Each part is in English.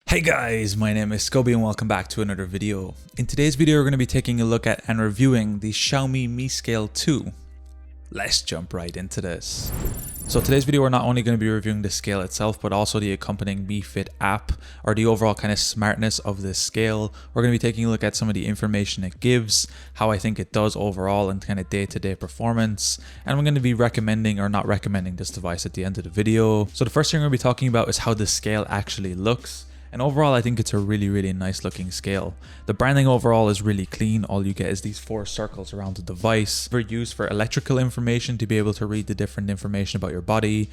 Hey guys, my name is Scoby and welcome back to another video. In today's video we're going to be taking a look at and reviewing the Xiaomi Mi Scale 2. Let's jump right into this. So today's video we're not only going to be reviewing the scale itself but also the accompanying Mi Fit app, or the overall kind of smartness of this scale. We're going to be taking a look at some of the information it gives, how I think it does overall and kind of day-to-day performance, and I'm going to be recommending or not recommending this device at the end of the video. So the first thing we're going to be talking about is how the scale actually looks. And overall, I think it's a really nice looking scale. The branding overall is really clean. All you get is these 4 circles around the device. They're used for electrical information to be able to read the different information about your body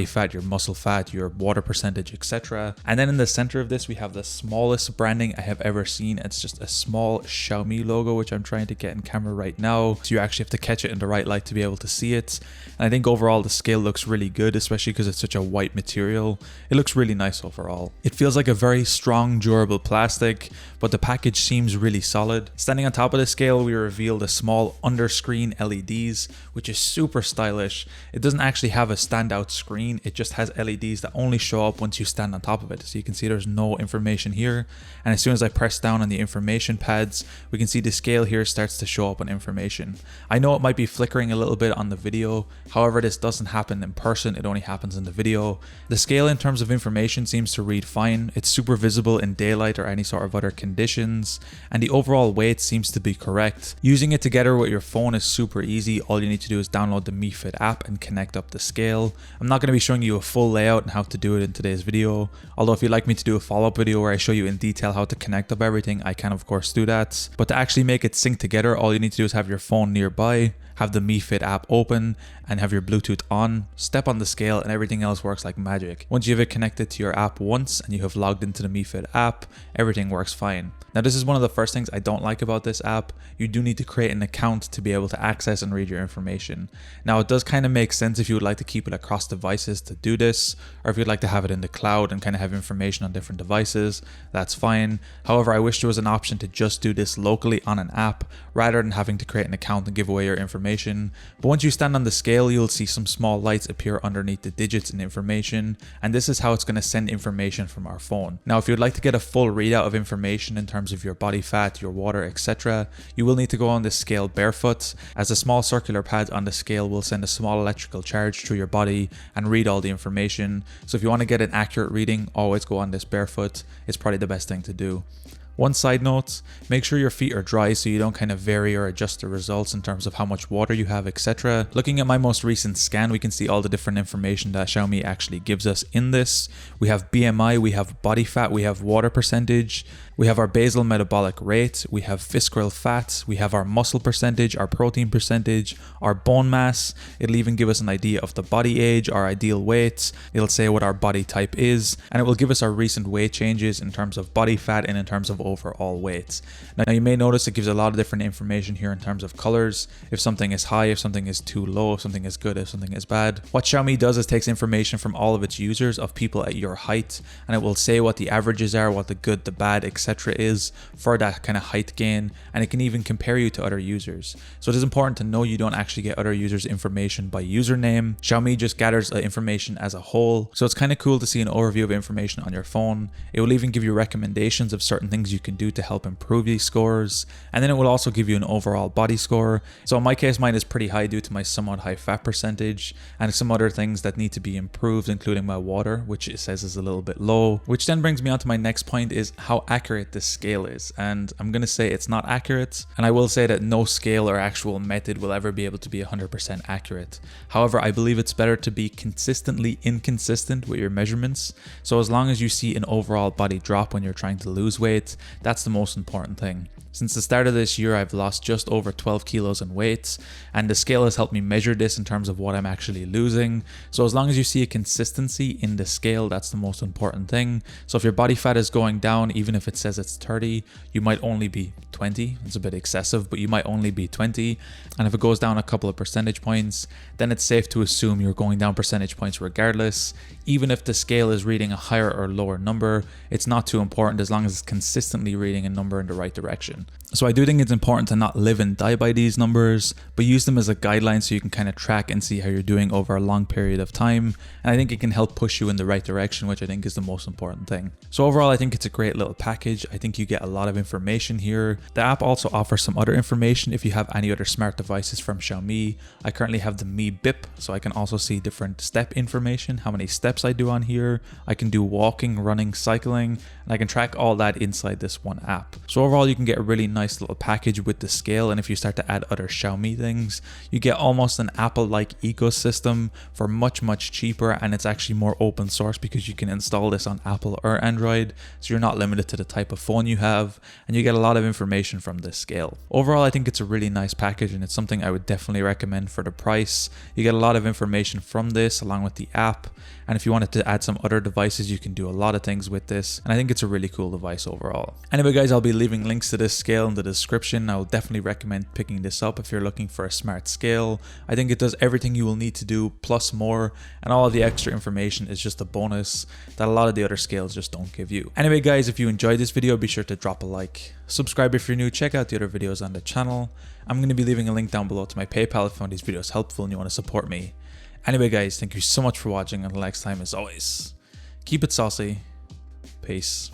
fat, your muscle fat, your water percentage, etc. And then in the center of this, we have the smallest branding I have ever seen. It's just a small Xiaomi logo, which I'm trying to get in camera right now. So you actually have to catch it in the right light to be able to see it. And I think overall the scale looks really good, especially because it's such a white material. It looks really nice overall. It feels like a very strong, durable plastic, but the package seems really solid. Standing on top of the scale, we revealed a small under-screen LEDs, which is super stylish. It doesn't actually have a standout screen, it just has LEDs that only show up once you stand on top of it. So you can see there's no information here, and as soon as I press down on the information pads, we can see the scale here starts to show up on information. I know it might be flickering a little bit on the video, however this doesn't happen in person, it only happens in the video. The scale in terms of information seems to read fine. It's super visible in daylight or any sort of other conditions, and the overall weight seems to be correct. Using it together with your phone is super easy. All you need to do is download the Mi Fit app and connect up the scale. I'm not going to be showing you a full layout and how to do it in today's video, although if you'd like me to do a follow-up video where I show you in detail how to connect up everything, I can of course do that. But to actually make it sync together, all you need to do is have your phone nearby, have the Mi Fit app open, and have your Bluetooth on, step on the scale, and everything else works like magic. Once you have it connected to your app once and you have logged into the Mi Fit app, everything works fine. Now this is one of the first things I don't like about this app. You do need to create an account to be able to access and read your information. Now it does kind of make sense if you would like to keep it across devices to do this, or if you'd like to have it in the cloud and kind of have information on different devices, that's fine. However, I wish there was an option to just do this locally on an app rather than having to create an account and give away your information. But once you stand on the scale, you'll see some small lights appear underneath the digits and information, and this is how it's going to send information from our phone. Now if you'd like to get a full readout of information in terms of your body fat, your water, etc., you will need to go on this scale barefoot, as the small circular pads on the scale will send a small electrical charge through your body and read all the information. So if you want to get an accurate reading, always go on this barefoot. It's probably the best thing to do. One side note, make sure your feet are dry so you don't kind of vary or adjust the results in terms of how much water you have, etc. Looking at my most recent scan, we can see all the different information that Xiaomi actually gives us in this. We have BMI, we have body fat, we have water percentage, we have our basal metabolic rate, we have visceral fat, we have our muscle percentage, our protein percentage, our bone mass. It'll even give us an idea of the body age, our ideal weight. It'll say what our body type is, and it will give us our recent weight changes in terms of body fat and in terms of overall weight. Now you may notice it gives a lot of different information here in terms of colors. If something is high, if something is too low, if something is good, if something is bad. What Xiaomi does is takes information from all of its users of people at your height, and it will say what the averages are, what the good, the bad, etc. is for that kind of height gain, and it can even compare you to other users. So it is important to know you don't actually get other users' information by username. Xiaomi just gathers information as a whole. So it's kind of cool to see an overview of information on your phone. It will even give you recommendations of certain things you can do to help improve these scores, and then it will also give you an overall body score. So in my case, mine is pretty high due to my somewhat high fat percentage and some other things that need to be improved, including my water, which it says is a little bit low. Which then brings me on to my next point, is how accurate this scale is. And I'm gonna say it's not accurate, and I will say that no scale or actual method will ever be able to be 100% accurate. However, I believe it's better to be consistently inconsistent with your measurements. So as long as you see an overall body drop when you're trying to lose weight, that's the most important thing. Since the start of this year, I've lost just over 12 kilos in weight, and the scale has helped me measure this in terms of what I'm actually losing. So as long as you see a consistency in the scale, that's the most important thing. So if your body fat is going down, even if it says it's 30, you might only be 20. It's a bit excessive, but you might only be 20. And if it goes down a couple of percentage points, then it's safe to assume you're going down percentage points regardless. Even if the scale is reading a higher or lower number, it's not too important as long as it's consistently reading a number in the right direction. So I do think it's important to not live and die by these numbers, but use them as a guideline so you can kind of track and see how you're doing over a long period of time. And I think it can help push you in the right direction, which I think is the most important thing. So overall, I think it's a great little package. I think you get a lot of information here. The app also offers some other information if you have any other smart devices from Xiaomi. I currently have the Mi Bip, so I can also see different step information, how many steps I do on here. I can do walking, running, cycling, and I can track all that inside this one app. So overall, you can get a really nice little package with the scale, and if you start to add other Xiaomi things, you get almost an Apple-like ecosystem for much cheaper, and it's actually more open source because you can install this on Apple or Android, so you're not limited to the type of phone you have, and you get a lot of information from this scale. Overall, I think it's a really nice package, and it's something I would definitely recommend for the price. You get a lot of information from this along with the app, and if you wanted to add some other devices, you can do a lot of things with this, and I think it's a really cool device overall. Anyway guys, I'll be leaving links to this scale in the description. I will definitely recommend picking this up if you're looking for a smart scale. I think it does everything you will need to do plus more, and all of the extra information is just a bonus that a lot of the other scales just don't give you. Anyway guys, if you enjoyed this video, be sure to drop a like. Subscribe if you're new, check out the other videos on the channel. I'm going to be leaving a link down below to my PayPal if you found these videos helpful and you want to support me. Anyway guys, thank you so much for watching. Until next time, as always, keep it saucy. Peace.